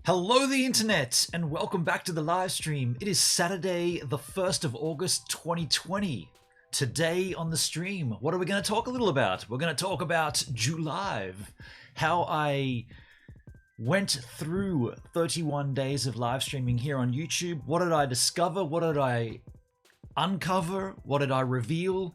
Hello the internet and welcome back to the live stream. It is Saturday the 1st of August 2020. Today on the stream, what are we going to talk a little about? We're going to talk about July, how I went through 31 days of live streaming here on YouTube. What did I discover? What did I uncover? What did I reveal?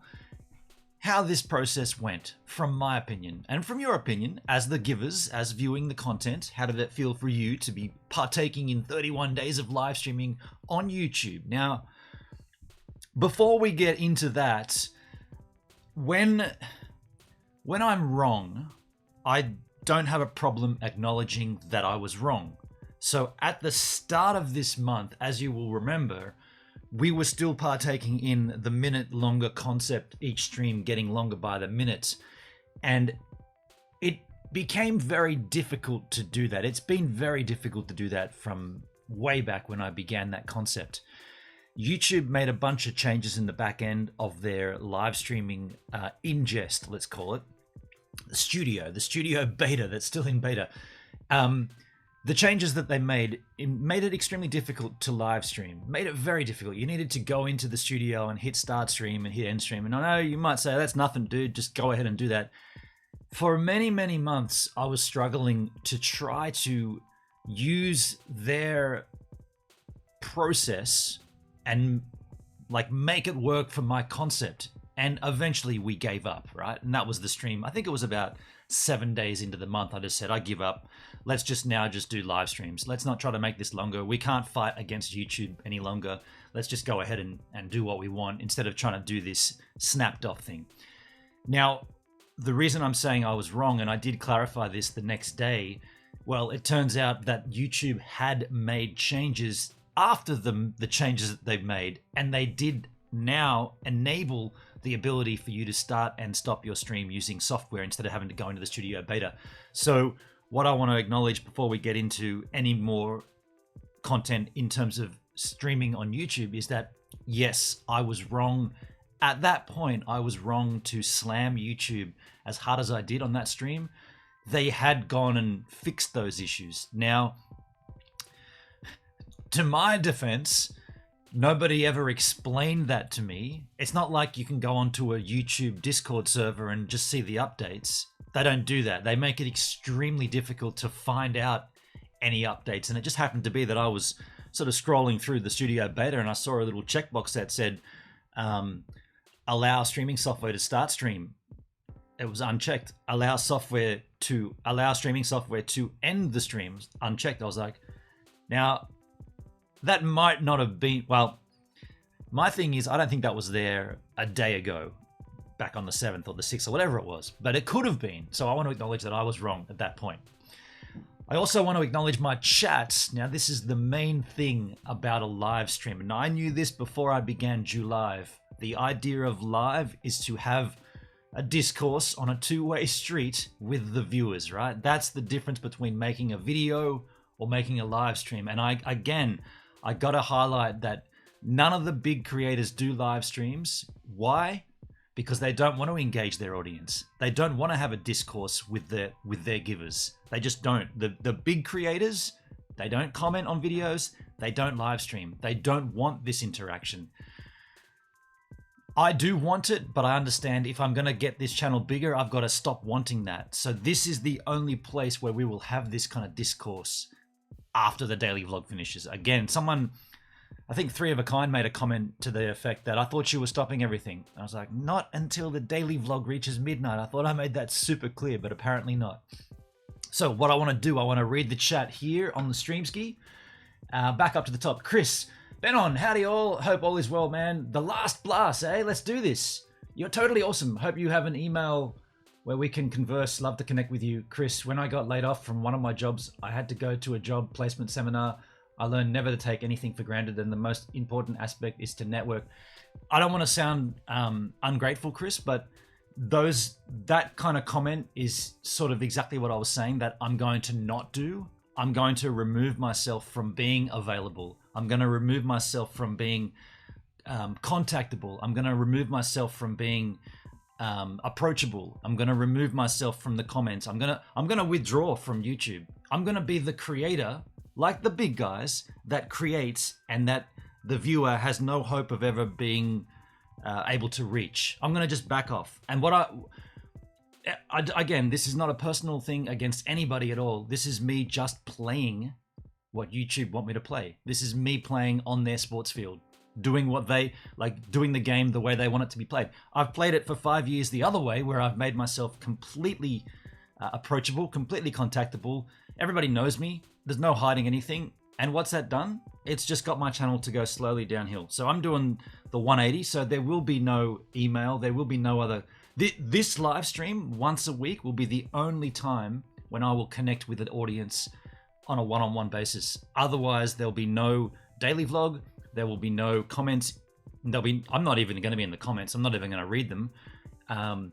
How this process went, from my opinion, and from your opinion, as the givers, as viewing the content. How did it feel for you to be partaking in 31 days of live streaming on YouTube? Now, before we get into that, when I'm wrong, I don't have a problem acknowledging that I was wrong. So at the start of this month, as you will remember, we were still partaking in the minute longer concept, each stream getting longer by the minute. And it became very difficult to do that. It's been very difficult to do that from way back when I began that concept. YouTube made a bunch of changes in the back end of their live streaming ingest, let's call it. The studio beta that's still in beta. The changes that they made it extremely difficult to live stream, made it very difficult. You needed to go into the studio and hit start stream and hit end stream. And I know you might say, that's nothing, dude, just go ahead and do that. For many, many months, I was struggling to try to use their process and like make it work for my concept. And eventually we gave up, right? And that was the stream. I think it was about 7 days into the month. I just said, I give up. Let's just do live streams. Let's not try to make this longer. We can't fight against YouTube any longer. Let's just go ahead and do what we want instead of trying to do this snapped off thing. Now, the reason I'm saying I was wrong, and I did clarify this the next day, well, it turns out that YouTube had made changes after the changes that they've made, and they did now enable the ability for you to start and stop your stream using software instead of having to go into the studio beta. So what I want to acknowledge before we get into any more content in terms of streaming on YouTube is that, yes, I was wrong. At that point, I was wrong to slam YouTube as hard as I did on that stream. They had gone and fixed those issues. Now, to my defense, nobody ever explained that to me. It's not like you can go onto a YouTube Discord server and just see the updates. They don't do that. They make it extremely difficult to find out any updates. And it just happened to be that I was sort of scrolling through the studio beta and I saw a little checkbox that said, allow streaming software to start stream. It was unchecked. Allow streaming software to end the streams, unchecked. I was like, now, that might not have been, well, my thing is, I don't think that was there a day ago, back on the 7th or the 6th or whatever it was, but it could have been. So I want to acknowledge that I was wrong at that point. I also want to acknowledge my chat. Now, this is the main thing about a live stream. And I knew this before I began July. The idea of live is to have a discourse on a two-way street with the viewers, right? That's the difference between making a video or making a live stream. And I got to highlight that none of the big creators do live streams. Why? Because they don't want to engage their audience. They don't want to have a discourse with their givers. They just don't. The big creators, they don't comment on videos. They don't live stream. They don't want this interaction. I do want it, but I understand if I'm going to get this channel bigger, I've got to stop wanting that. So this is the only place where we will have this kind of discourse after the daily vlog finishes. Again, someone, I think 3 of a Kind made a comment to the effect that I thought she was stopping everything. I was like, not until the daily vlog reaches midnight. I thought I made that super clear, but apparently not. So what I want to do, I want to read the chat here on the Streamski. Back up to the top. Chris, Benon, howdy all. Hope all is well, man. The last blast, eh? Let's do this. You're totally awesome. Hope you have an email where we can converse. Love to connect with you. Chris, when I got laid off from one of my jobs, I had to go to a job placement seminar. I learned never to take anything for granted, and the most important aspect is to network. I don't want to sound ungrateful, Chris, but that kind of comment is sort of exactly what I was saying that I'm going to not do. I'm going to remove myself from being available. I'm going to remove myself from being contactable. I'm going to remove myself from being approachable. I'm going to remove myself from the comments. I'm going to withdraw from YouTube. I'm going to be the creator like the big guys, that create and that the viewer has no hope of ever being able to reach. I'm going to just back off. And again, this is not a personal thing against anybody at all. This is me just playing what YouTube want me to play. This is me playing on their sports field, doing what they like, doing the game the way they want it to be played. I've played it for 5 years the other way, where I've made myself completely approachable, completely contactable. Everybody knows me. There's no hiding anything. And what's that done? It's just got my channel to go slowly downhill. So I'm doing the 180. So there will be no email. There will be no other. This live stream once a week will be the only time when I will connect with an audience on a one-on-one basis. Otherwise, there'll be no daily vlog. There will be no comments. I'm not even going to be in the comments. I'm not even going to read them. I'm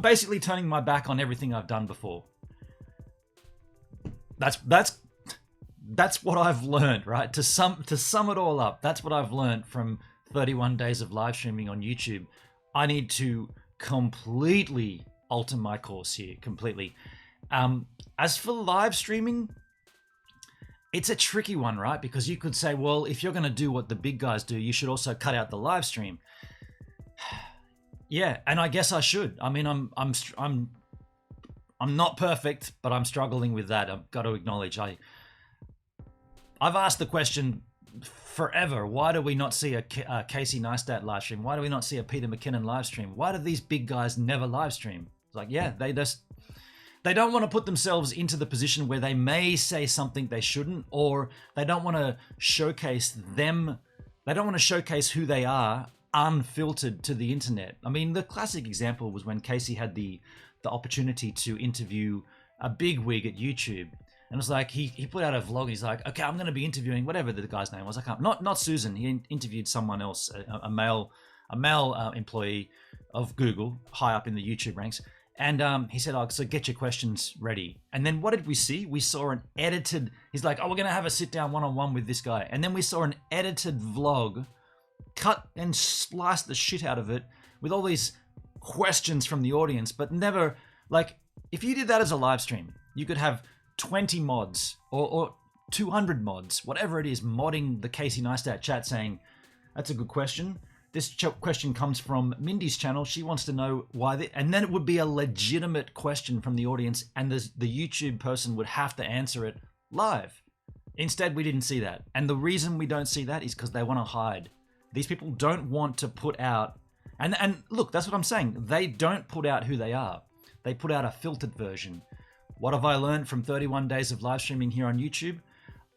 basically turning my back on everything I've done before. That's what I've learned, right? To sum it all up, that's what I've learned from 31 days of live streaming on YouTube. I need to completely alter my course here, completely. As for live streaming, it's a tricky one, right? Because you could say, well, if you're going to do what the big guys do, you should also cut out the live stream. Yeah, and I guess I should. I mean, I'm not perfect, but I'm struggling with that. I've got to acknowledge. I've asked the question forever. Why do we not see a Casey Neistat live stream? Why do we not see a Peter McKinnon live stream? Why do these big guys never live stream? It's like, yeah, they don't want to put themselves into the position where they may say something they shouldn't, or they don't want to showcase them. They don't want to showcase who they are unfiltered to the internet. I mean, the classic example was when Casey had the opportunity to interview a big wig at YouTube. And it was like, he put out a vlog and he's like, okay, I'm going to be interviewing whatever the guy's name was. I can't, not Susan. He interviewed someone else, a male employee of Google, high up in the YouTube ranks. And he said, oh, so get your questions ready. And then what did we see? We saw an edited, he's like, oh, we're going to have a sit down one-on-one with this guy. And then we saw an edited vlog, cut and sliced the shit out of it with all these questions from the audience, but never, like, if you did that as a live stream, you could have 20 mods or 200 mods, whatever it is, modding the Casey Neistat chat saying, that's a good question. This question comes from Mindy's channel. She wants to know why, and then it would be a legitimate question from the audience, and the YouTube person would have to answer it live. Instead, we didn't see that. And the reason we don't see that is because they want to hide. These people don't want to put out, and look, that's what I'm saying. They don't put out who they are. They put out a filtered version. What have I learned from 31 days of live streaming here on YouTube?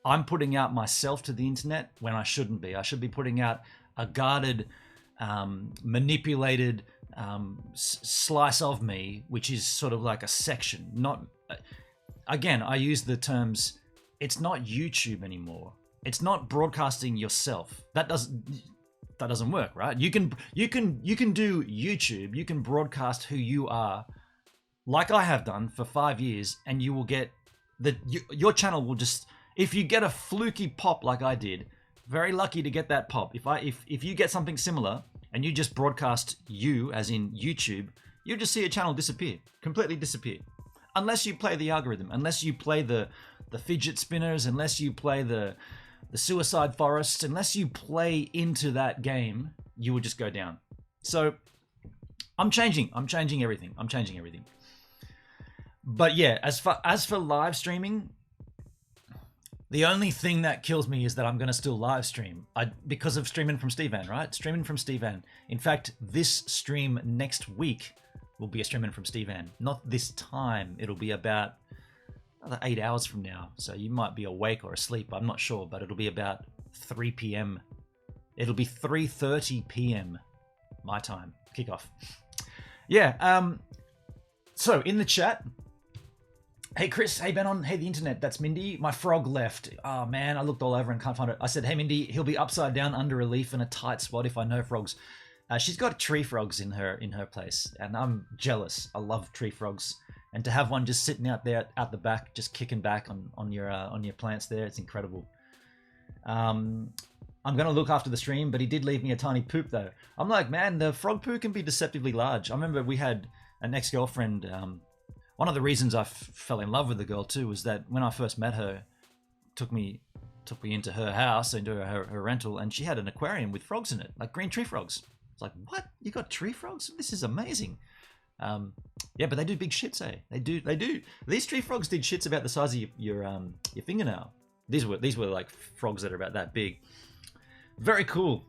I'm putting out myself to the internet when I shouldn't be. I should be putting out a guarded, manipulated slice of me, which is sort of like a section. Not, again, I use the terms, it's not YouTube anymore. It's not broadcasting yourself. That doesn't work, right? You can do YouTube. You can broadcast who you are, like I have done for 5 years, and you will get your channel will just, if you get a fluky pop like I did, very lucky to get that pop. If you get something similar and you just broadcast you, as in YouTube, you'll just see a channel disappear, completely disappear. Unless you play the algorithm, unless you play the fidget spinners, unless you play the suicide forests, unless you play into that game, you will just go down. So I'm changing everything. But yeah, as for live streaming, the only thing that kills me is that I'm going to still live stream because of Streaming from Stevan, right? Streaming from Stevan. In fact, this stream next week will be a Streaming from Stevan. Not this time. It'll be about another 8 hours from now. So you might be awake or asleep. I'm not sure, but it'll be about 3 p.m. It'll be 3:30 p.m. my time. Kickoff. Yeah. So in the chat, hey Chris, hey Benon, hey the internet, that's Mindy. My frog left. Oh man, I looked all over and can't find it. I said, hey Mindy, he'll be upside down under a leaf in a tight spot if I know frogs. She's got tree frogs in her place, and I'm jealous. I love tree frogs, and to have one just sitting out there out the back, just kicking back on your plants there, it's incredible. I'm gonna look after the stream, but he did leave me a tiny poop though. I'm like, man, the frog poo can be deceptively large. I remember we had an ex-girlfriend. One of the reasons I fell in love with the girl too was that when I first met her, took me into her house, into her rental, and she had an aquarium with frogs in it, like green tree frogs. It's like, what? You got tree frogs? This is amazing. Yeah, but they do big shits, eh? They do. These tree frogs did shits about the size of your fingernail. These were like frogs that are about that big. Very cool.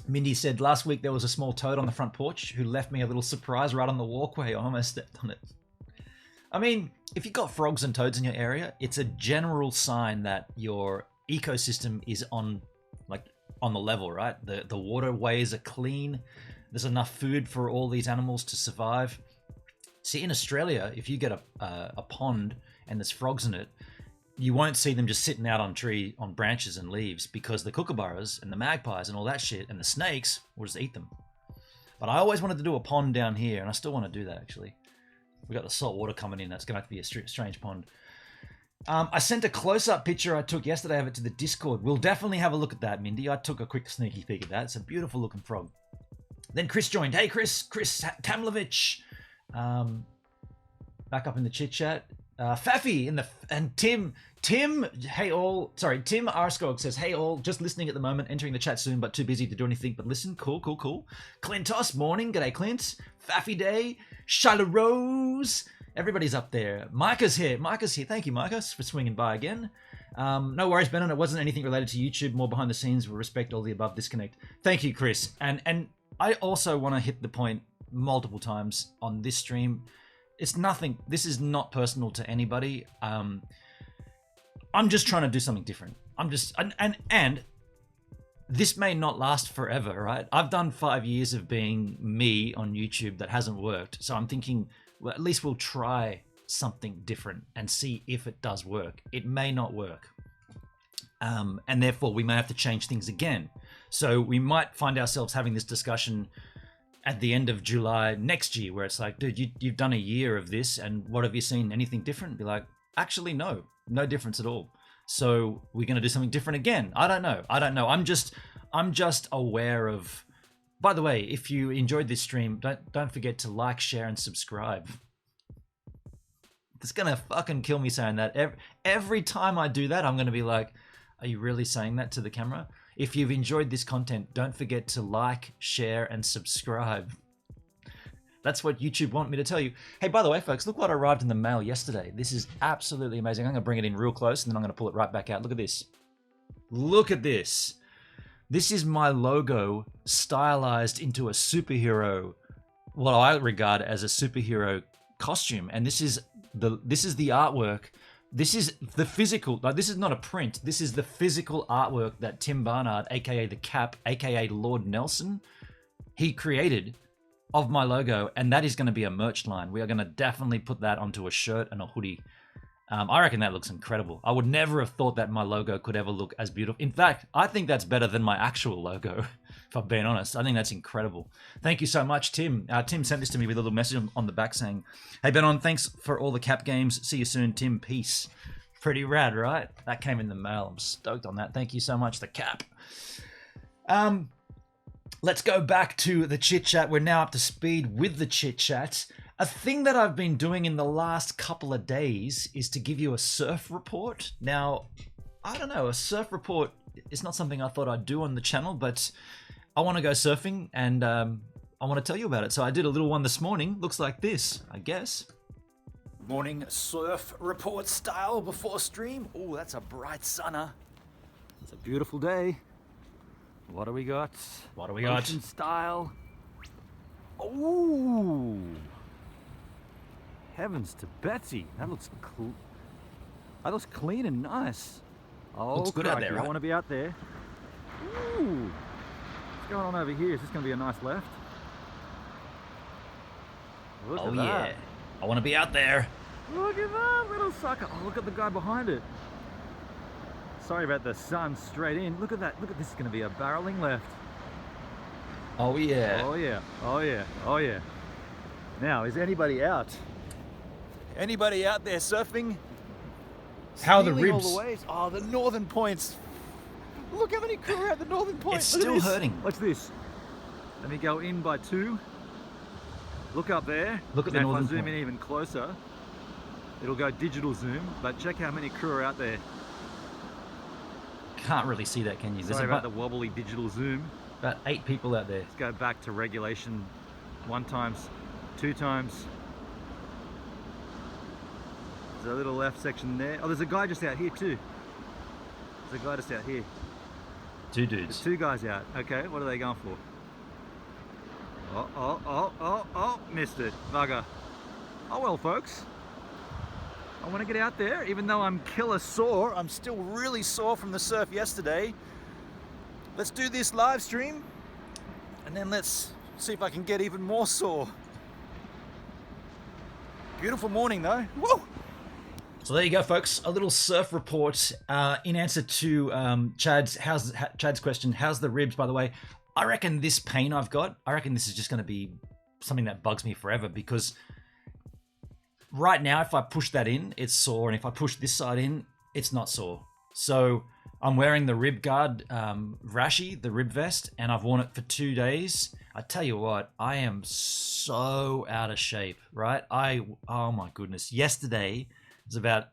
Mindy said, last week there was a small toad on the front porch who left me a little surprise right on the walkway. I almost stepped on it. I mean, if you've got frogs and toads in your area, it's a general sign that your ecosystem is on the level, right? The waterways are clean. There's enough food for all these animals to survive. See, in Australia, if you get a pond and there's frogs in it, you won't see them just sitting out on branches and leaves, because the kookaburras and the magpies and all that shit and the snakes will just eat them. But I always wanted to do a pond down here, and I still want to do that, actually. We got the salt water coming in. That's going to have to be a strange pond. I sent a close-up picture I took yesterday of it to the Discord. We'll definitely have a look at that, Mindy. I took a quick sneaky peek at that. It's a beautiful-looking frog. Then Chris joined. Hey, Chris Kamlovich. Back up in the chit-chat. Faffy and Tim, hey all. Sorry, Tim Arskog says, hey all, just listening at the moment, entering the chat soon, but too busy to do anything but listen. Cool. Clintos, morning. G'day, Clint. Faffy Day. Shiloh Rose. Everybody's up there. Micah's here. Thank you, Micah, for swinging by again. No worries, Benon. It wasn't anything related to YouTube. More behind the scenes. We respect all the above disconnect. Thank you, Chris. And I also want to hit the point multiple times on this stream. It's nothing. This is not personal to anybody. I'm just trying to do something different. And this may not last forever, right? I've done 5 years of being me on YouTube that hasn't worked. So I'm thinking, well, at least we'll try something different and see if it does work. It may not work. And therefore we may have to change things again. So we might find ourselves having this discussion at the end of July next year, where it's like, dude, you've done a year of this, and what have you seen? Anything different? Be like, actually, no difference at all. So we're going to do something different again. I don't know. I'm just aware of. By the way, if you enjoyed this stream, don't forget to like, share, and subscribe. It's gonna fucking kill me saying that. Every time I do that, I'm gonna be like, are you really saying that to the camera? If you've enjoyed this content, don't forget to like, share, and subscribe. That's what YouTube want me to tell you. Hey, by the way, folks, look what arrived in the mail yesterday. This is absolutely amazing. I'm going to bring it in real close, and then I'm going to pull it right back out. Look at this. Look at this. This is my logo stylized into a superhero, what I regard as a superhero costume. And this is the artwork. This is the physical, like, this is not a print. This is the physical artwork that Tim Barnard, aka the Cap, aka Lord Nelson, he created of my logo, and that is going to be a merch line. We are going to definitely put that onto a shirt and a hoodie. I reckon that looks incredible. I would never have thought that my logo could ever look as beautiful. In fact, I think that's better than my actual logo, if I'm being honest. I think that's incredible. Thank you so much, Tim. Tim sent this to me with a little message on the back saying, hey, Benon, thanks for all the Cap games. See you soon, Tim. Peace. Pretty rad, right? That came in the mail. I'm stoked on that. Thank you so much, the Cap. Let's go back to the chit-chat. We're now up to speed with the chit-chat. A thing that I've been doing in the last couple of days is to give you a surf report. Now, I don't know, a surf report is not something I thought I'd do on the channel, but I want to go surfing, and I want to tell you about it. So I did a little one this morning. Looks like this, I guess. Morning surf report style before stream. Oh, that's a bright sunner. It's a beautiful day. What do we got? Ocean style. Oh! Heavens to Betsy. That looks cool. That looks clean and nice. Oh, looks good out there, right? I want to be out there. Ooh. What's going on over here? Is this going to be a nice left? Look at that. Yeah. I want to be out there. Look at that little sucker. Oh, look at the guy behind it. Sorry about the sun straight in. Look at that. Look at this. Is going to be a barreling left. Oh, yeah. Oh, yeah. Oh, yeah. Oh, yeah. Now, is anybody out? Anybody out there surfing? How are the ribs? All the waves? Oh, the northern points. Look how many crew are at the northern points. It's still hurting. Watch this. Let me go in by 2. Look up there. Look at the northern point. If I zoom in even closer. it'll go digital zoom, but check how many crew are out there. Can't really see that, can you? Sorry about the wobbly digital zoom. About 8 people out there. Let's go back to regulation 1 times, 2 times. There's a little left section there. Oh, there's a guy just out here too. There's a guy just out here. 2 dudes. There's 2 guys out. Okay, what are they going for? Oh, missed it. Bugger. Oh well, folks. I want to get out there, even though I'm killer sore. I'm still really sore from the surf yesterday. Let's do this live stream, and then let's see if I can get even more sore. Beautiful morning though. Woo! So there you go, folks. A little surf report in answer to Chad's question. How's the ribs, by the way? I reckon this pain I've got, I reckon this is just going to be something that bugs me forever, because right now, if I push that in, it's sore. And if I push this side in, it's not sore. So I'm wearing the rib guard rashi, the rib vest, and I've worn it for 2 days. I tell you what, I am so out of shape, right? Oh my goodness. Yesterday was about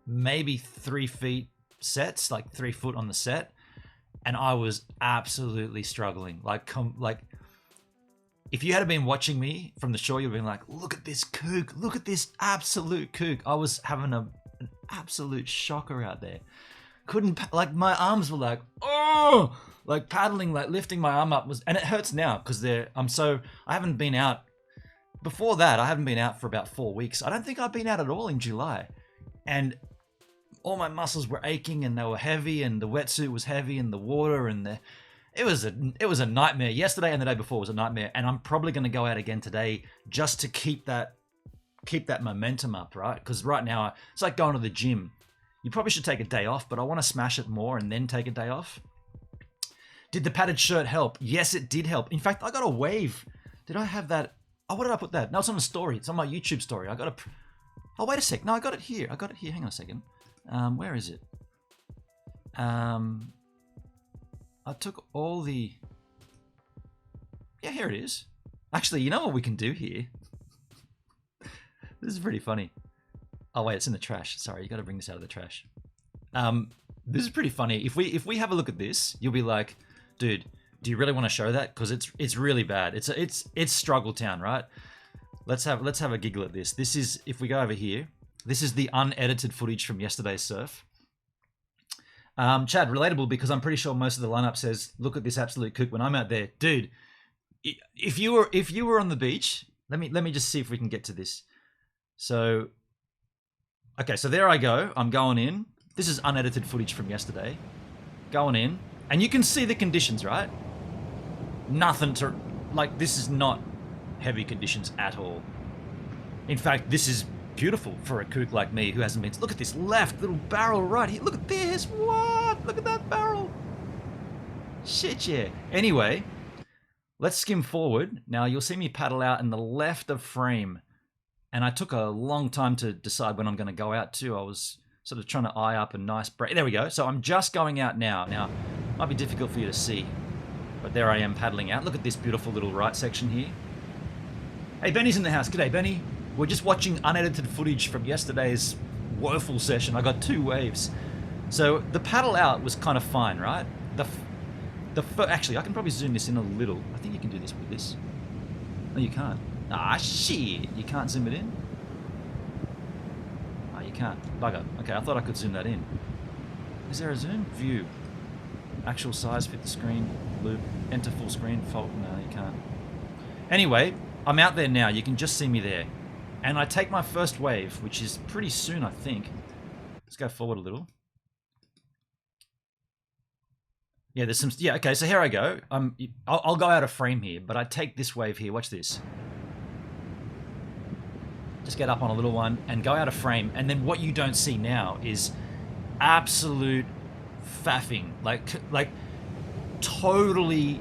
maybe 3 feet sets, like 3 foot on the set. And I was absolutely struggling. Like if you had been watching me from the shore, you'd been like, look at this kook. Look at this absolute kook. I was having an absolute shocker out there. Like my arms were like, oh, like paddling, like lifting my arm up and it hurts now because I haven't been out. Before that, I haven't been out for about 4 weeks. I don't think I've been out at all in July. And all my muscles were aching and they were heavy and the wetsuit was heavy and the water and it was a nightmare. Yesterday and the day before was a nightmare, and I'm probably going to go out again today just to keep that momentum up, right? Because right now it's like going to the gym. You probably should take a day off, but I want to smash it more and then take a day off. Did the padded shirt help? Yes, it did help. In fact, I got a wave. Did I have that? Oh, what did I put that? No, it's on the story. It's on my YouTube story. Oh, wait a sec. No, I got it here. Hang on a second. Where is it? I took all the... Yeah, here it is. Actually, you know what we can do here? This is pretty funny. Oh wait, it's in the trash. Sorry, you got to bring this out of the trash. This is pretty funny. If we have a look at this, you'll be like, dude, do you really want to show that? Because it's really bad. It's struggle town, right? Let's have a giggle at this. This is, if we go over here, this is the unedited footage from yesterday's surf. Chad, relatable, because I'm pretty sure most of the lineup says, look at this absolute kook when I'm out there. Dude, if you were on the beach, let me just see if we can get to this. So, okay, so there I go. I'm going in. This is unedited footage from yesterday. Going in. And you can see the conditions, right? Nothing to... Like, this is not heavy conditions at all. In fact, this is beautiful for a kook like me who hasn't been... Look at this left little barrel right here. Look at this. What? Look at that barrel. Shit, yeah. Anyway, let's skim forward. Now, you'll see me paddle out in the left of frame. And I took a long time to decide when I'm going to go out too. I was sort of trying to eye up a nice break. There we go. So I'm just going out now. Now, it might be difficult for you to see, but there I am paddling out. Look at this beautiful little right section here. Hey, Benny's in the house. G'day, Benny. We're just watching unedited footage from yesterday's woeful session. I got 2 waves. So the paddle out was kind of fine, right? Actually, I can probably zoom this in a little. I think you can do this with this. No, you can't. Ah, shit. You can't zoom it in? Oh, you can't. Bugger. Okay, I thought I could zoom that in. Is there a zoom? View. Actual size, fit the screen, loop, enter full screen, fault. No, you can't. Anyway, I'm out there now. You can just see me there. And I take my first wave, which is pretty soon, I think. Let's go forward a little. Yeah, there's some... Yeah, okay, so here I go. I'll go out of frame here, but I take this wave here. Watch this. Just get up on a little one and go out of frame. And then what you don't see now is absolute faffing. Like totally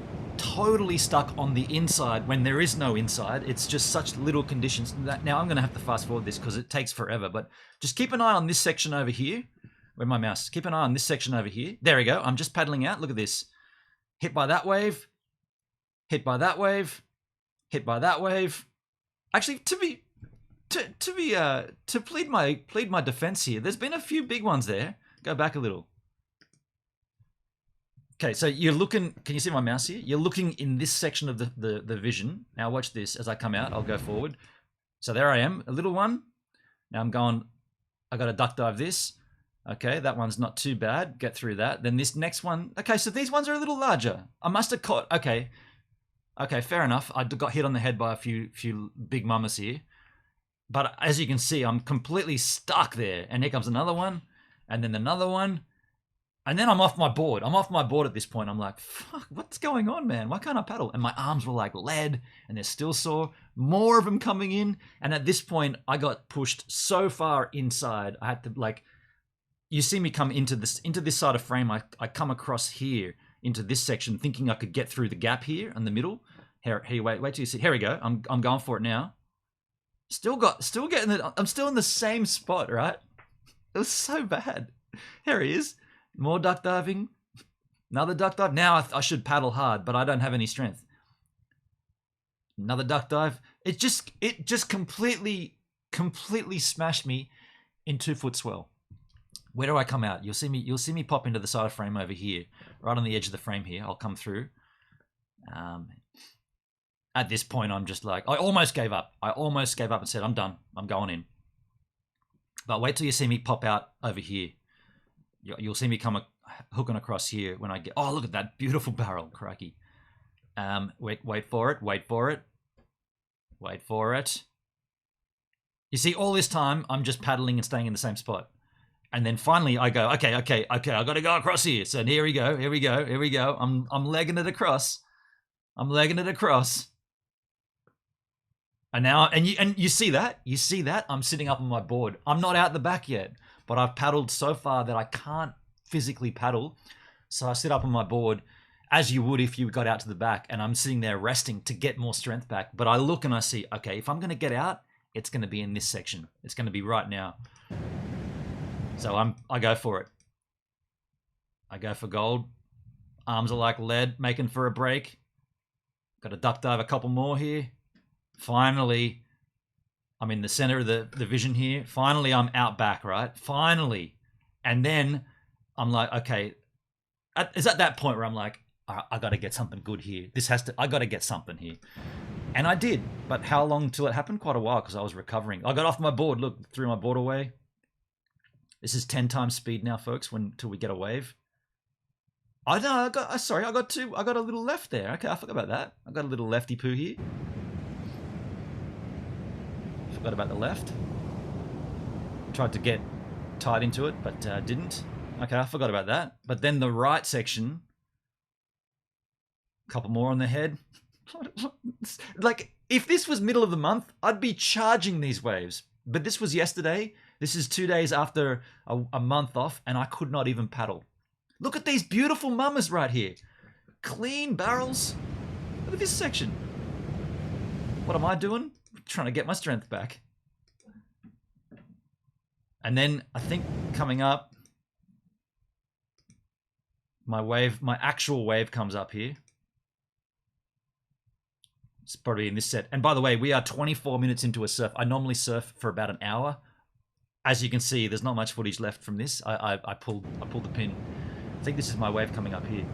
stuck on the inside when there is no inside. It's just such little conditions. Now I'm going to have to fast forward this because it takes forever. But just keep an eye on this section over here. Where's my mouse? Keep an eye on this section over here. There we go. I'm just paddling out. Look at this. Hit by that wave. Hit by that wave. Hit by that wave. Actually, to plead my defense here, there's been a few big ones there. Go back a little. Okay, so you're looking. Can you see my mouse here? You're looking in this section of the vision. Now watch this. As I come out, I'll go forward. So there I am, a little one. Now I'm going. I got to duck dive this. Okay, that one's not too bad. Get through that. Then this next one. Okay, so these ones are a little larger. I must have caught. Okay, fair enough. I got hit on the head by a few big mamas here. But as you can see, I'm completely stuck there. And here comes another one. And then another one. And then I'm off my board. I'm off my board at this point. I'm like, fuck, what's going on, man? Why can't I paddle? And my arms were like lead. And they're still sore. More of them coming in. And at this point, I got pushed so far inside. I had to, like... You see me come into this side of frame. I come across here into this section thinking I could get through the gap here in the middle. Here, wait till you see. Here we go. I'm going for it now. Still getting it. I'm still in the same spot, right? It was so bad. Here he is. More duck diving. Another duck dive. Now I should paddle hard, but I don't have any strength. Another duck dive. It just completely smashed me in 2-foot swell. Where do I come out? You'll see me pop into the side of frame over here, right on the edge of the frame here. I'll come through. At this point, I'm just like, I almost gave up. And said, I'm done. I'm going in. But wait till you see me pop out over here. You'll see me come hooking across here when I get. Oh, look at that beautiful barrel, crikey. Wait for it. You see, all this time I'm just paddling and staying in the same spot. And then finally I go, okay, I got to go across here. So here we go. I'm legging it across. And now, and you see that? I'm sitting up on my board. I'm not out the back yet, but I've paddled so far that I can't physically paddle. So I sit up on my board as you would if you got out to the back, and I'm sitting there resting to get more strength back. But I look and I see, okay, if I'm going to get out, it's going to be in this section. It's going to be right now. So I go for it. I go for gold. Arms are like lead, making for a break. Got to duck dive a couple more here. Finally, I'm in the center of the vision here. Finally, I'm out back, right? Finally. And then I'm like, okay. It's at that point where I'm like, I got to get something good here. I got to get something here. And I did. But how long till it happened? Quite a while, because I was recovering. I got off my board. Look, threw my board away. This is 10 times speed now, folks, till we get a wave. I got a little left there. Okay, I forgot about that. I got a little lefty poo here. Forgot about the left. Tried to get tied into it, but didn't. Okay, I forgot about that. But then the right section, a couple more on the head. Like, if this was middle of the month, I'd be charging these waves. But this was yesterday. This is 2 days after a month off, and I could not even paddle. Look at these beautiful mamas right here. Clean barrels. Look at this section. What am I doing? Trying to get my strength back. And then I think coming up, my actual wave comes up here. It's probably in this set. And by the way, we are 24 minutes into a surf. I normally surf for about an hour. As you can see, there's not much footage left from this. I pulled the pin. I think this is my wave coming up here.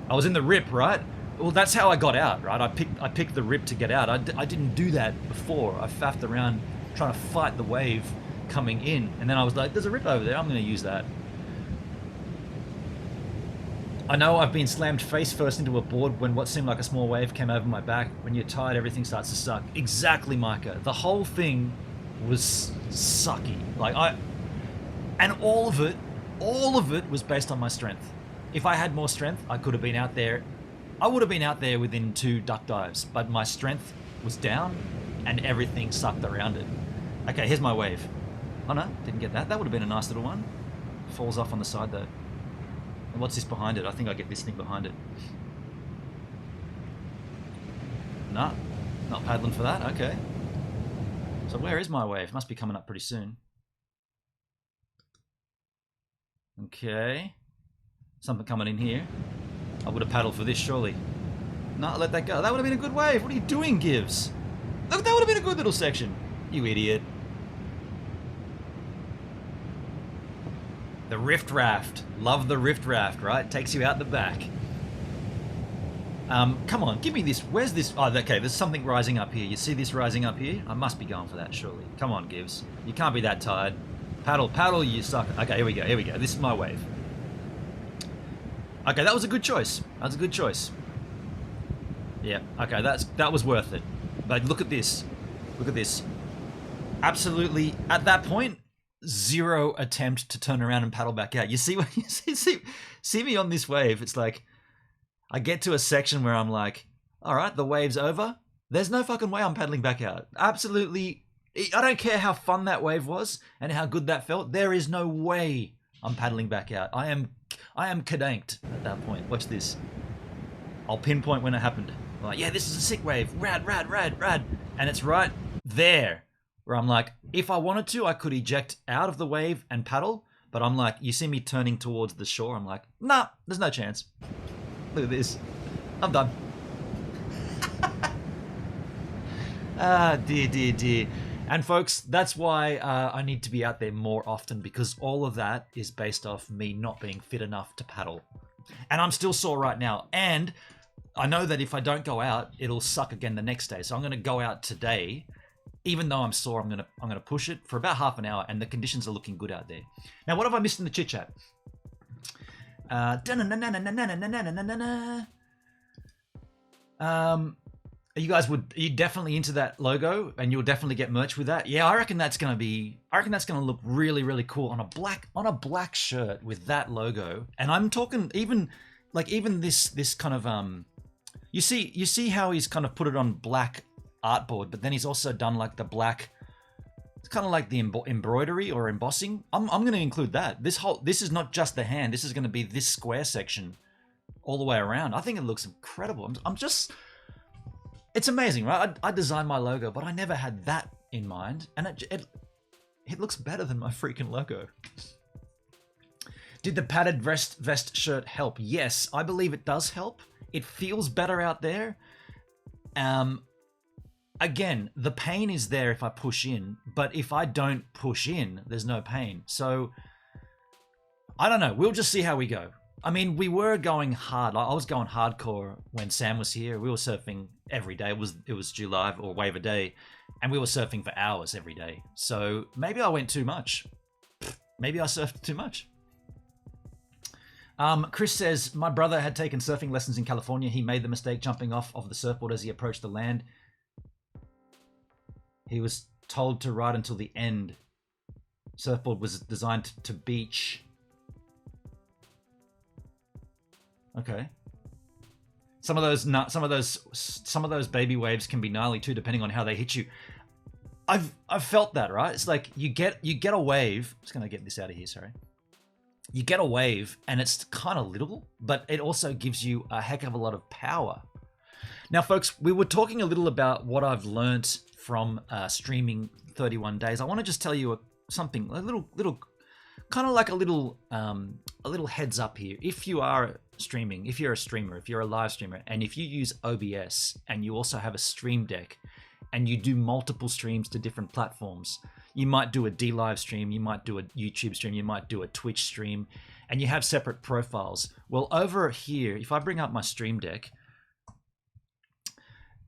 I was in the rip, right? Well, that's how I got out, right? I picked the rip to get out. I didn't do that before. I faffed around trying to fight the wave coming in. And then I was like, there's a rip over there. I'm going to use that. I know I've been slammed face first into a board when what seemed like a small wave came over my back. When you're tired, everything starts to suck. Exactly, Micah. The whole thing was sucky. And all of it was based on my strength. If I had more strength, I could have been out there. I would have been out there within 2 duck dives, but my strength was down and everything sucked around it. Okay, here's my wave. Oh no, didn't get that. That would have been a nice little one. Falls off on the side though. And what's this behind it? I think I get this thing behind it. Nah, not paddling for that. Okay. So where is my wave? Must be coming up pretty soon. Okay. Something coming in here. I would have paddled for this, surely. No, let that go. That would have been a good wave. What are you doing, Gibbs? Look, that would have been a good little section. You idiot. The Rift Raft. Love the Rift Raft, right? Takes you out the back. Come on, give me this. Where's this? Oh, okay, there's something rising up here. You see this rising up here? I must be going for that, surely. Come on, Gibbs. You can't be that tired. Paddle, paddle, you suck. Okay, here we go, here we go. This is my wave. Okay, that was a good choice. That was a good choice. Yeah, okay, that was worth it. But look at this. Look at this. Absolutely, at that point, zero attempt to turn around and paddle back out. You see what you see me on this wave? It's like I get to a section where I'm like, all right, the wave's over. There's no fucking way I'm paddling back out. Absolutely, I don't care how fun that wave was and how good that felt. There is no way I'm paddling back out. I am kadanked at that point. Watch this. I'll pinpoint when it happened. I'm like, yeah, this is a sick wave. Rad, rad, rad, rad. And it's right there where I'm like, if I wanted to, I could eject out of the wave and paddle. But I'm like, you see me turning towards the shore. I'm like, nah, there's no chance. Look at this. I'm done. Ah, dear, dear, dear. And folks, that's why I need to be out there more often, because all of that is based off me not being fit enough to paddle. And I'm still sore right now. And I know that if I don't go out, it'll suck again the next day. So I'm going to go out today. Even though I'm sore, I'm gonna push it for about half an hour, and the conditions are looking good out there. Now, what have I missed in the chit chat? Are you definitely into that logo, and you'll definitely get merch with that? Yeah, I reckon that's gonna look really, really cool on a black shirt with that logo. And I'm talking even this kind of you see how he's kind of put it on black artboard, but then he's also done like the black, it's kind of like the embroidery or embossing. I'm going to include that. This is not just the hand. This is going to be this square section all the way around. I think it looks incredible. It's amazing, right? I designed my logo, but I never had that in mind, and it looks better than my freaking logo. Did the padded vest shirt help? Yes, I believe it does help. It feels better out there. Again, the pain is there if I push in, but if I don't push in, there's no pain. So, I don't know. We'll just see how we go. I mean, we were going hard. I was going hardcore when Sam was here. We were surfing every day. It was July or wave a day, and we were surfing for hours every day. So, maybe I went too much. Maybe I surfed too much. Chris says, my brother had taken surfing lessons in California. He made the mistake jumping off of the surfboard as he approached the land. He was told to ride until the end. Surfboard was designed to beach. Okay. Some of those baby waves can be gnarly too, depending on how they hit you. I've felt that, right? It's like you get a wave. I'm just gonna get this out of here. Sorry. You get a wave, and it's kind of little, but it also gives you a heck of a lot of power. Now, folks, we were talking a little about what I've learnt from streaming 31 days. I want to just tell you something, a little, kind of like a little heads up here. If you are streaming, if you're a streamer, if you're a live streamer, and if you use OBS and you also have a stream deck, and you do multiple streams to different platforms, you might do a D-Live stream, you might do a YouTube stream, you might do a Twitch stream, and you have separate profiles. Well, over here, if I bring up my stream deck,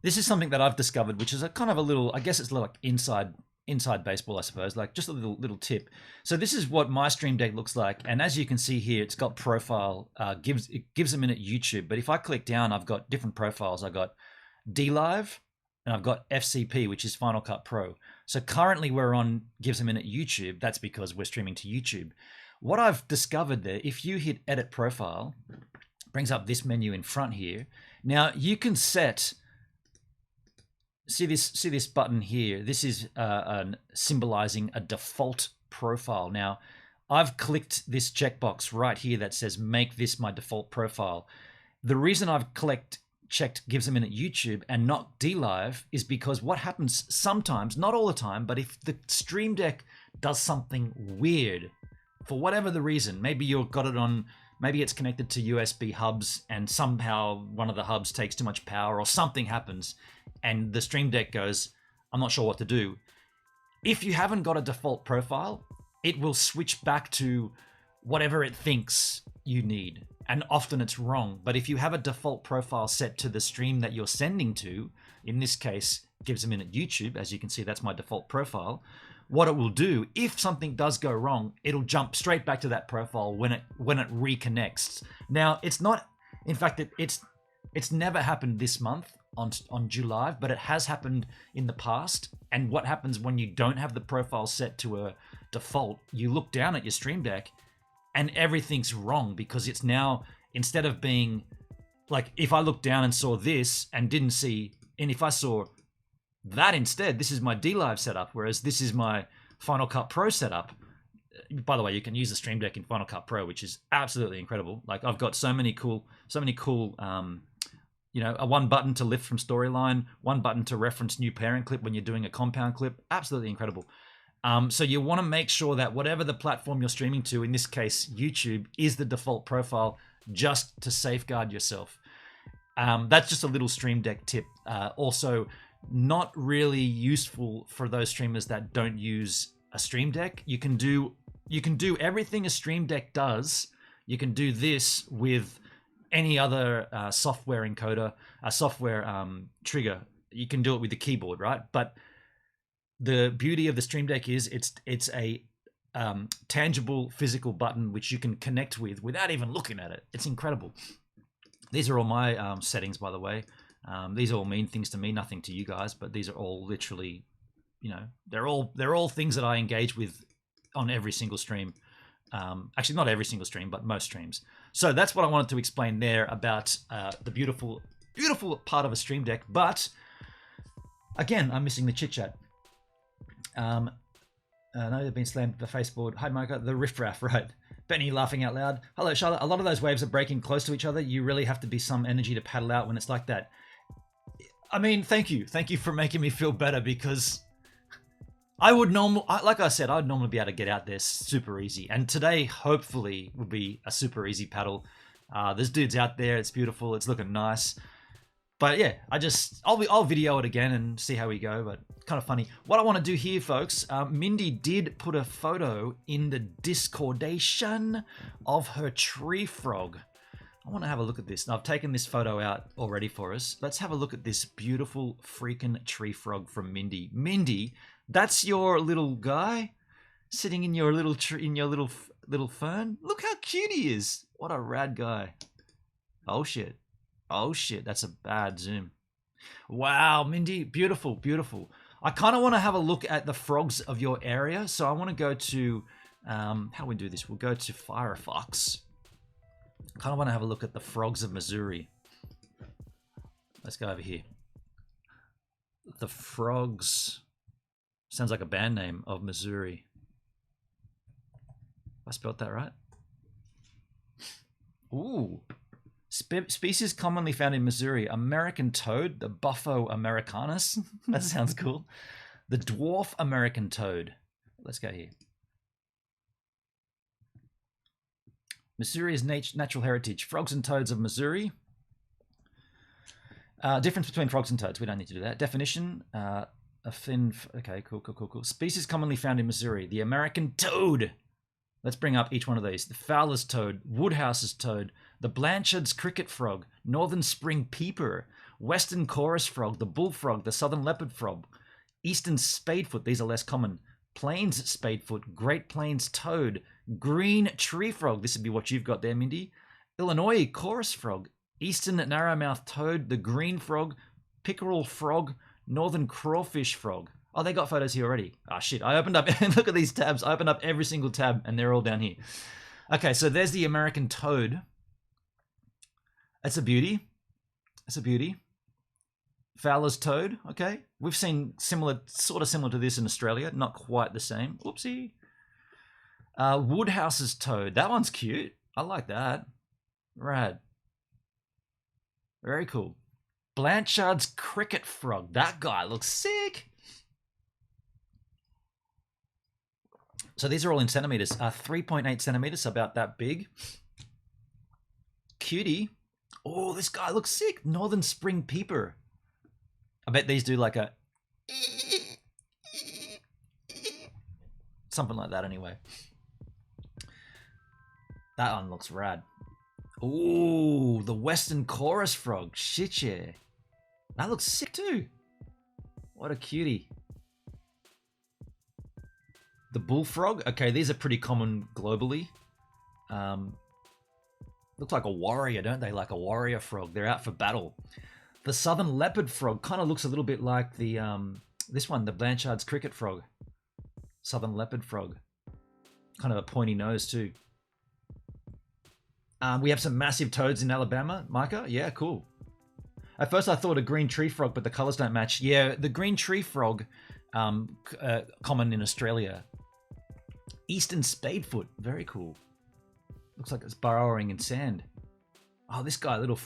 this is something that I've discovered, which is a kind of a little, I guess it's like inside baseball, I suppose, like just a little tip. So this is what my stream deck looks like. And as you can see here, it's got profile, it gives a minute YouTube. But if I click down, I've got different profiles. I've got D-Live and I've got FCP, which is Final Cut Pro. So currently we're on Gives a Minute YouTube. That's because we're streaming to YouTube. What I've discovered there, if you hit edit profile, brings up this menu in front here. Now you can set, see this button here. This is symbolizing a default profile. Now, I've clicked this checkbox right here that says make this my default profile. The reason I've checked Gives a Minute YouTube and not D-Live is because what happens sometimes, not all the time, but if the stream deck does something weird, for whatever the reason, maybe you've got it on, maybe it's connected to USB hubs and somehow one of the hubs takes too much power or something happens and the stream deck goes, I'm not sure what to do. if you haven't got a default profile, it will switch back to whatever it thinks you need. And often it's wrong. But if you have a default profile set to the stream that you're sending to, in this case, Gives a Minute YouTube, as you can see, that's my default profile. What it will do, if something does go wrong, it'll jump straight back to that profile when it reconnects. Now, it's not, in fact, it's never happened this month on July, but it has happened in the past. And what happens when you don't have the profile set to a default, you look down at your Stream Deck and everything's wrong, because it's now, instead of being like, if I looked down and saw this and didn't see, and if I saw that instead, this is my DLive setup, whereas this is my Final Cut Pro setup. By the way, you can use the Stream Deck in Final Cut Pro, which is absolutely incredible. Like, I've got so many cool, you know, a one button to lift from storyline, one button to reference new parent clip when you're doing a compound clip. Absolutely incredible. So you want to make sure that whatever the platform you're streaming to, in this case, YouTube, is the default profile, just to safeguard yourself. That's just a little Stream Deck tip. Also, not really useful for those streamers that don't use a Stream Deck. You can do everything a Stream Deck does. You can do this with any other software encoder, software trigger. You can do it with the keyboard, right? But the beauty of the Stream Deck is it's a tangible physical button which you can connect with without even looking at it. It's incredible. These are all my settings, by the way. These all mean things to me, nothing to you guys, but these are all literally, you know, they're all things that I engage with on every single stream. Actually, not every single stream, but most streams. So that's what I wanted to explain there about the beautiful part of a Stream Deck. But again, I'm missing the chit chat. No, they've been slammed the faceboard. Hi, Micah. The riffraff, right? Benny laughing out loud. Hello, Charlotte. A lot of those waves are breaking close to each other. You really have to be some energy to paddle out when it's like that. I mean, thank you. Thank you for making me feel better, because I would like I said, I'd normally be able to get out there super easy. And today, hopefully, will be a super easy paddle. There's dudes out there. It's beautiful. It's looking nice. But yeah, I'll video it again and see how we go, but kind of funny. What I want to do here, folks, Mindy did put a photo in the Discordation of her tree frog. I want to have a look at this. Now, I've taken this photo out already for us. Let's have a look at this beautiful freaking tree frog from Mindy. Mindy, that's your little guy sitting in your little tree, in your little fern. Look how cute he is. What a rad guy. Oh shit. Oh shit, that's a bad zoom. Wow, Mindy, beautiful, beautiful. I kind of want to have a look at the frogs of your area. So I want to go to, how we do this? We'll go to Firefox. Kind of want to have a look at the frogs of Missouri. Let's go over here. The frogs, sounds like a band name, of Missouri. I spelled that right? Ooh. Species commonly found in Missouri: American toad, the Buffo americanus. That sounds cool. The dwarf American toad. Let's go here. Missouri's natural heritage. Frogs and toads of Missouri. Difference between frogs and toads. We don't need to do that. Definition. A thin... Okay, cool. Species commonly found in Missouri: the American toad. Let's bring up each one of these. The Fowler's toad, Woodhouse's toad, the Blanchard's cricket frog, Northern spring peeper, Western chorus frog, the bullfrog, the southern leopard frog, Eastern spadefoot, these are less common, Plains spadefoot, Great Plains toad, green tree frog, this would be what you've got there, Mindy, Illinois chorus frog, Eastern narrowmouth toad, the green frog, pickerel frog, Northern crawfish frog. Oh, they got photos here already. Ah, shit. I opened up, look at these tabs. I opened up every single tab and they're all down here. Okay, so there's the American toad. That's a beauty. That's a beauty. Fowler's toad. Okay. We've seen sort of similar to this in Australia. Not quite the same. Whoopsie. Woodhouse's toad. That one's cute. I like that. Rad. Very cool. Blanchard's cricket frog. That guy looks sick. So these are all in centimeters. 3.8 centimeters, so about that big. Cutie. Oh, this guy looks sick. Northern spring peeper. I bet these do like a... Something like that anyway. That one looks rad. Ooh, the Western chorus frog. Shit, yeah. That looks sick too. What a cutie. The bullfrog. Okay, these are pretty common globally. Look like a warrior, don't they? Like a warrior frog. They're out for battle. The southern leopard frog kind of looks a little bit like the this one, the Blanchard's cricket frog. Southern leopard frog. Kind of a pointy nose too. We have some massive toads in Alabama, Micah. Yeah, cool. At first I thought a green tree frog, but the colors don't match. Yeah, the green tree frog, common in Australia. Eastern spadefoot, very cool. Looks like it's burrowing in sand. Oh, this guy, little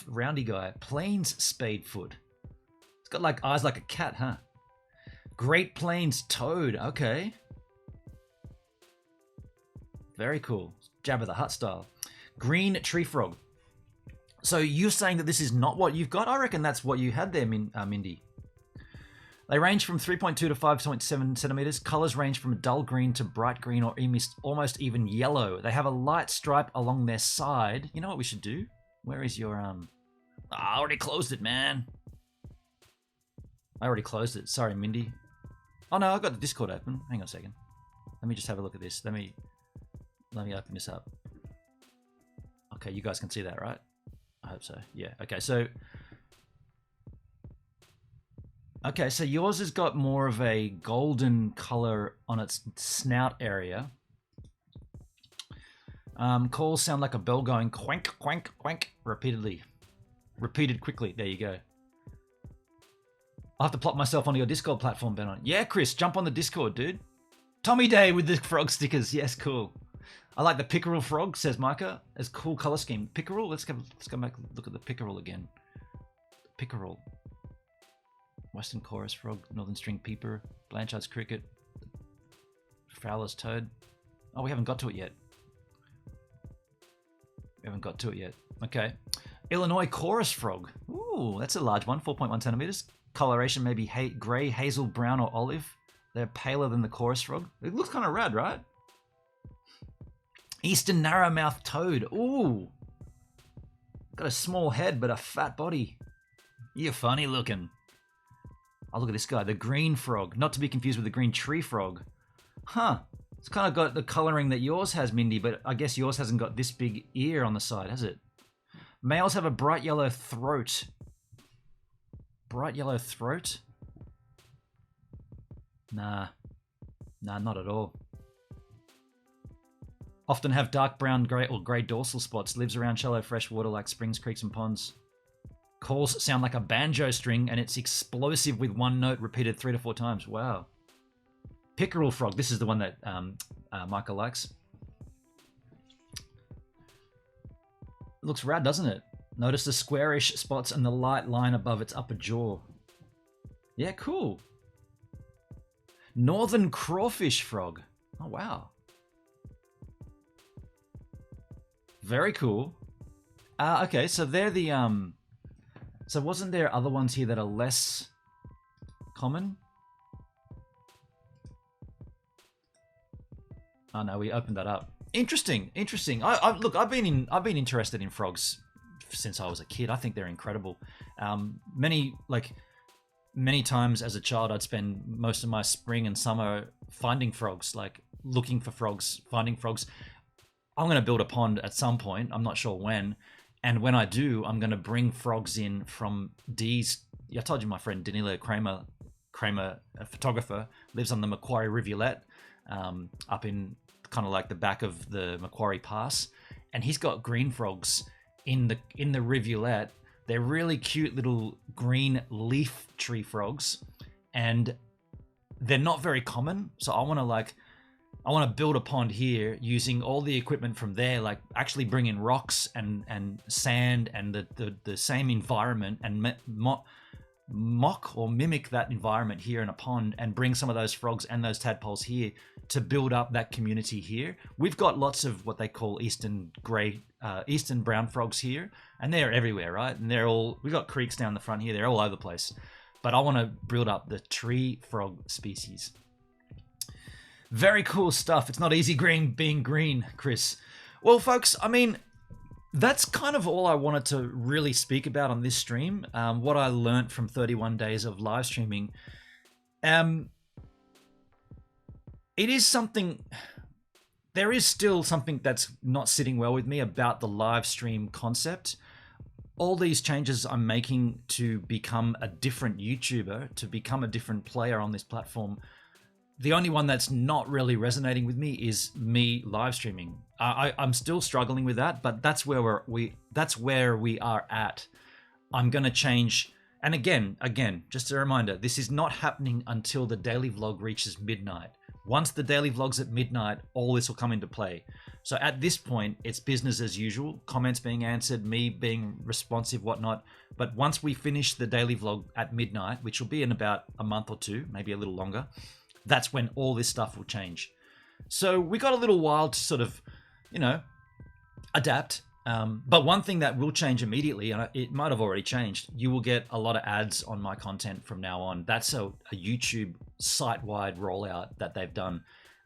roundy guy. Plains spadefoot. It's got like eyes like a cat, huh? Great Plains toad, okay. Very cool. Jabba the Hutt style. Green tree frog. So you're saying that this is not what you've got? I reckon that's what you had there, Mindy. They range from 3.2 to 5.7 centimeters. Colors range from dull green to bright green or almost even yellow. They have a light stripe along their side. You know what we should do? Where is your I already closed it, man. I already closed it. Sorry, Mindy. Oh no, I've got the Discord open. Hang on a second. Let me just have a look at this. Let me open this up. Okay, you guys can see that, right? I hope so. Yeah. Okay, so yours has got more of a golden color on its snout area. Calls sound like a bell going quank, quank, quank repeatedly. Repeated quickly. There you go. I'll have to plop myself onto your Discord platform, Ben. Yeah, Chris, jump on the Discord, dude. Tommy Day with the frog stickers. Yes, cool. I like the pickerel frog, says Micah. It's a cool color scheme. Pickerel? Let's go back and look at the pickerel again. Pickerel. Western chorus frog, northern string peeper, Blanchard's cricket, Fowler's toad. Oh, we haven't got to it yet. Okay. Illinois chorus frog. Ooh, that's a large one, 4.1 centimeters. Coloration maybe grey, hazel, brown, or olive. They're paler than the chorus frog. It looks kind of rad, right? Eastern narrowmouth toad. Ooh. Got a small head, but a fat body. You're funny looking. Oh, look at this guy, the green frog. Not to be confused with the green tree frog. Huh. It's kind of got the coloring that yours has, Mindy, but I guess yours hasn't got this big ear on the side, has it? Males have a bright yellow throat. Bright yellow throat? Nah, not at all. Often have dark brown, grey, or grey dorsal spots. Lives around shallow fresh water like springs, creeks, and ponds. Calls sound like a banjo string, and it's explosive with one note repeated 3 to 4 times. Wow. Pickerel frog. This is the one that Michael likes. It looks rad, doesn't it? Notice the squarish spots and the light line above its upper jaw. Yeah, cool. Northern crawfish frog. Oh, wow. Very cool. Okay, so they're the... So wasn't there other ones here that are less common? Oh no, we opened that up. Interesting. Look, I've been interested in frogs since I was a kid. I think they're incredible. Many times as a child, I'd spend most of my spring and summer finding frogs, like looking for frogs, finding frogs. I'm going to build a pond at some point. I'm not sure when. And when I do, I'm going to bring frogs in from Dee's. I told you my friend Danilo Kramer, a photographer, lives on the Macquarie Rivulet, up in kind of like the back of the Macquarie Pass. And he's got green frogs in the rivulet. They're really cute little green leaf tree frogs. And they're not very common. So I want to build a pond here using all the equipment from there, like actually bring in rocks and sand and the same environment and mock or mimic that environment here in a pond and bring some of those frogs and those tadpoles here to build up that community here. We've got lots of what they call eastern brown frogs here, and they're everywhere, right? And we've got creeks down the front here. They're all over the place. But I want to build up the tree frog species. Very cool stuff. It's not easy being green, Chris. Well, folks, I mean, that's kind of all I wanted to really speak about on this stream. What I learned from 31 days of live streaming. It is something... There is still something that's not sitting well with me about the live stream concept. All these changes I'm making to become a different YouTuber, to become a different player on this platform, the only one that's not really resonating with me is me live streaming. I'm still struggling with that, but that's where we are at. I'm gonna change, and again, just a reminder: this is not happening until the daily vlog reaches midnight. Once the daily vlog's at midnight, all this will come into play. So at this point, it's business as usual, comments being answered, me being responsive, whatnot. But once we finish the daily vlog at midnight, which will be in about a month or two, maybe a little longer, that's when all this stuff will change. So we got a little while to sort of, adapt. But one thing that will change immediately, and it might have already changed, you will get a lot of ads on my content from now on. That's a YouTube site-wide rollout that they've done.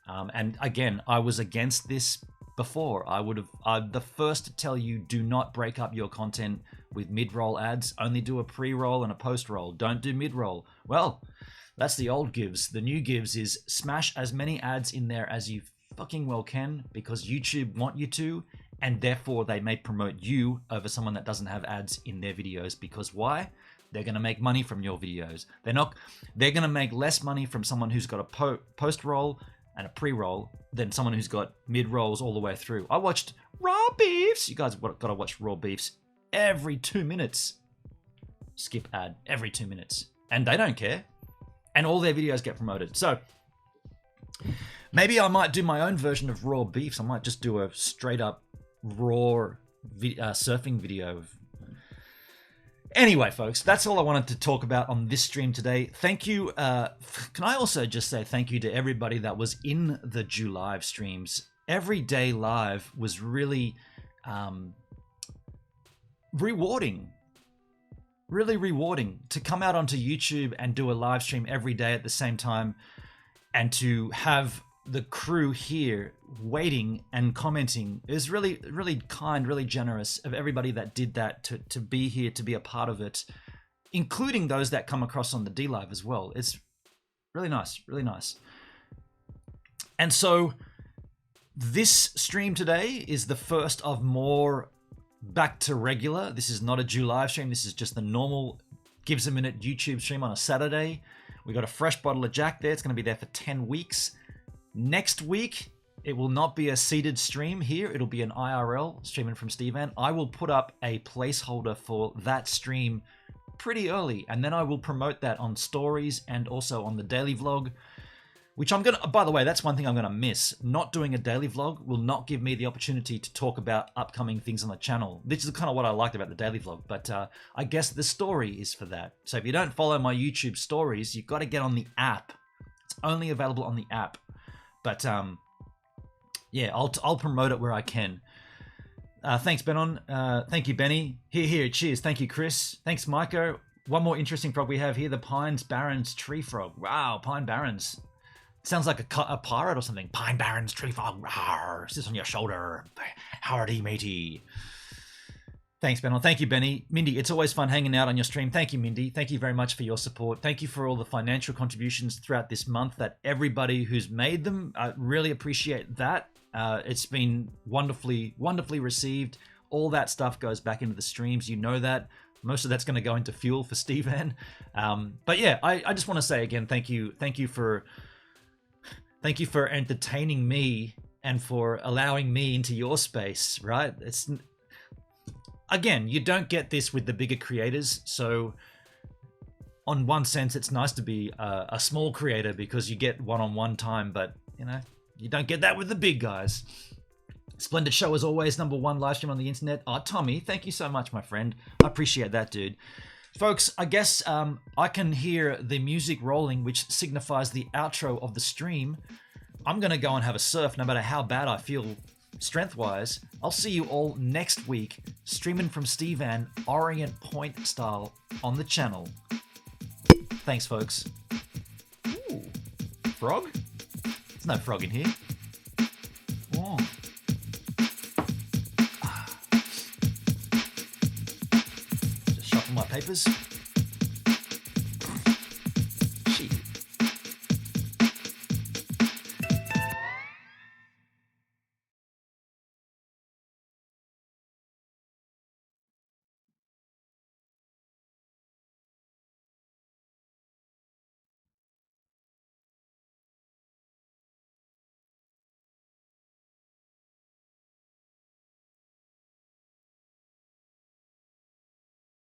And again, I was against this before. I'm the first to tell you, do not break up your content with mid-roll ads. Only do a pre-roll and a post-roll. Don't do mid-roll. Well, that's the old gives. The new gives is smash as many ads in there as you fucking well can, because YouTube want you to, and therefore they may promote you over someone that doesn't have ads in their videos. Because why? They're going to make money from your videos. They're going to make less money from someone who's got a post-roll and a pre-roll than someone who's got mid-rolls all the way through. I watched Raw Beefs. You guys have got to watch Raw Beefs every 2 minutes. Skip ad every 2 minutes. And they don't care. And all their videos get promoted. So maybe I might do my own version of Raw Beefs. I might just do a straight up raw surfing video. Anyway, folks, that's all I wanted to talk about on this stream today. Thank you. Can I also just say thank you to everybody that was in the July streams. Every day live was really rewarding. Really rewarding to come out onto YouTube and do a live stream every day at the same time, and to have the crew here waiting and commenting is really, really kind, really generous of everybody that did that to be here, to be a part of it, including those that come across on the D Live as well. It's really nice, really nice. And so this stream today is the first of more back to regular. This is not a July stream. This is just the normal Gives a Minute YouTube stream on a Saturday. We got a fresh bottle of Jack there. It's going to be there for 10 weeks. Next week, it will not be a seated stream here. It'll be an IRL streaming from Stevan. I will put up a placeholder for that stream pretty early, and then I will promote that on stories and also on the daily vlog, which I'm going to, by the way, that's one thing I'm going to miss. Not doing a daily vlog will not give me the opportunity to talk about upcoming things on the channel. This is kind of what I liked about the daily vlog, but I guess the story is for that. So if you don't follow my YouTube stories, you've got to get on the app. It's only available on the app. But yeah, I'll promote it where I can. Thanks, Benon. Thank you, Benny. Here, cheers. Thank you, Chris. Thanks, Maiko. One more interesting frog we have here, the Pines Barrens Tree Frog. Wow, Pine Barrens. Sounds like a pirate or something. Pine Barrens Tree Frog. Rawr, sits on your shoulder. Howdy, matey. Thanks, Benon. Thank you, Benny. Mindy, it's always fun hanging out on your stream. Thank you, Mindy. Thank you very much for your support. Thank you for all the financial contributions throughout this month, that everybody who's made them. I really appreciate that. It's been wonderfully, wonderfully received. All that stuff goes back into the streams. You know that. Most of that's going to go into fuel for Stevan. But yeah, I just want to say again, thank you for entertaining me and for allowing me into your space, right? It's... Again, you don't get this with the bigger creators, so on one sense, it's nice to be a small creator because you get one-on-one time, but, you don't get that with the big guys. Splendid show as always, #1 live stream on the internet. Oh, Tommy, thank you so much, my friend. I appreciate that, dude. Folks, I guess I can hear the music rolling, which signifies the outro of the stream. I'm going to go and have a surf, no matter how bad I feel strength-wise. I'll see you all next week, streaming from Stevan, Orient Point style, on the channel. Thanks, folks. Ooh, frog? There's no frog in here. Oh. Just shuffle my papers.